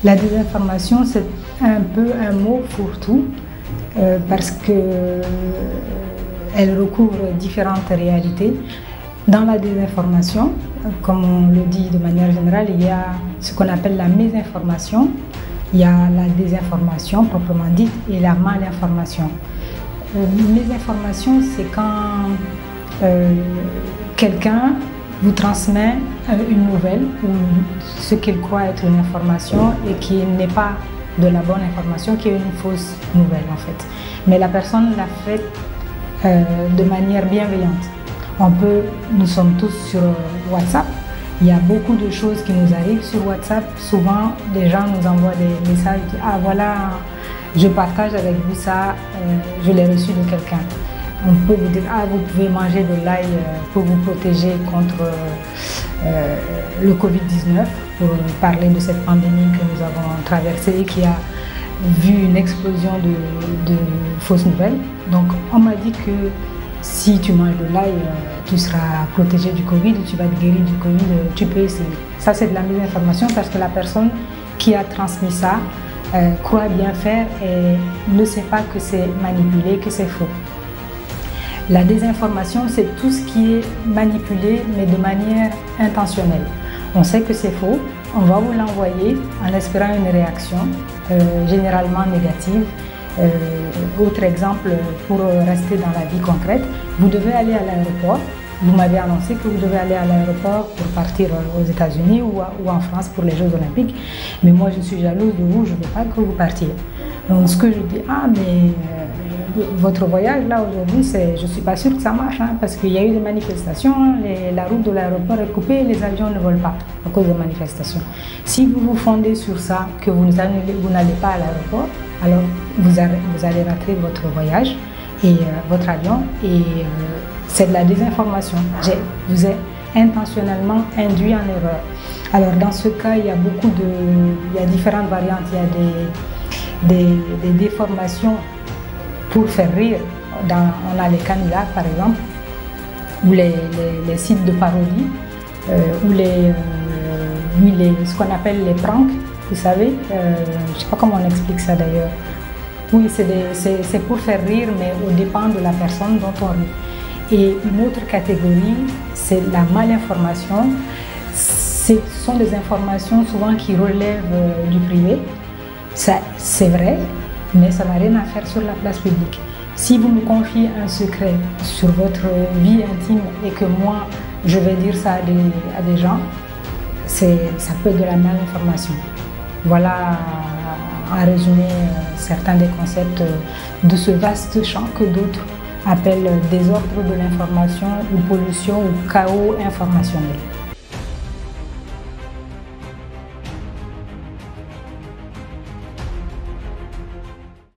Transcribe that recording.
La désinformation, c'est un peu un mot fourre-tout parce qu'elle recouvre différentes réalités. Dans la désinformation, comme on le dit de manière générale, il y a ce qu'on appelle la mésinformation, il y a la désinformation proprement dite et la malinformation. Mésinformation, c'est quand quelqu'un vous transmet une nouvelle ou ce qu'il croit être une information et qui n'est pas de la bonne information, qui est une fausse nouvelle en fait. Mais la personne l'a fait de manière bienveillante. Nous sommes tous sur WhatsApp. Il y a beaucoup de choses qui nous arrivent sur WhatsApp. Souvent, des gens nous envoient des messages qui disent « Ah voilà, je partage avec vous ça, je l'ai reçu de quelqu'un ». On peut vous dire « Ah, vous pouvez manger de l'ail pour vous protéger contre le Covid-19 », pour parler de cette pandémie que nous avons traversée et qui a vu une explosion de fausses nouvelles. Donc, on m'a dit que si tu manges de l'ail, tu seras protégé du Covid, tu vas te guérir du Covid, tu peux essayer. Ça, c'est de la mésinformation parce que la personne qui a transmis ça croit bien faire et ne sait pas que c'est manipulé, que c'est faux. La désinformation, c'est tout ce qui est manipulé, mais de manière intentionnelle. On sait que c'est faux, on va vous l'envoyer en espérant une réaction, généralement négative. Autre exemple, pour rester dans la vie concrète, vous devez aller à l'aéroport. Vous m'avez annoncé que vous devez aller à l'aéroport pour partir aux États-Unis ou en France pour les Jeux Olympiques. Mais moi, je suis jalouse de vous, je ne veux pas que vous partiez. Donc, ce que je dis, votre voyage là aujourd'hui, je ne suis pas sûre que ça marche, parce qu'il y a eu des manifestations, la route de l'aéroport est coupée et les avions ne volent pas à cause des manifestations. Si vous vous fondez sur ça, que vous n'allez pas à l'aéroport, alors vous allez rater votre voyage et votre avion et c'est de la désinformation. Je vous ai intentionnellement induit en erreur. Alors dans ce cas, il y a différentes variantes. Il y a des déformations pour faire rire. On a les canulars par exemple, ou les sites de parodie, ou ce qu'on appelle les pranks. Vous savez, je ne sais pas comment on explique ça d'ailleurs. Oui, c'est pour faire rire, mais au dépend de la personne dont on rit. Et une autre catégorie, c'est la malinformation. Ce sont des informations souvent qui relèvent du privé. C'est vrai, mais ça n'a rien à faire sur la place publique. Si vous me confiez un secret sur votre vie intime et que moi, je vais dire ça à des gens, ça peut être de la malinformation. Voilà en résumé certains des concepts de ce vaste champ que d'autres appellent désordre de l'information ou pollution ou chaos informationnel.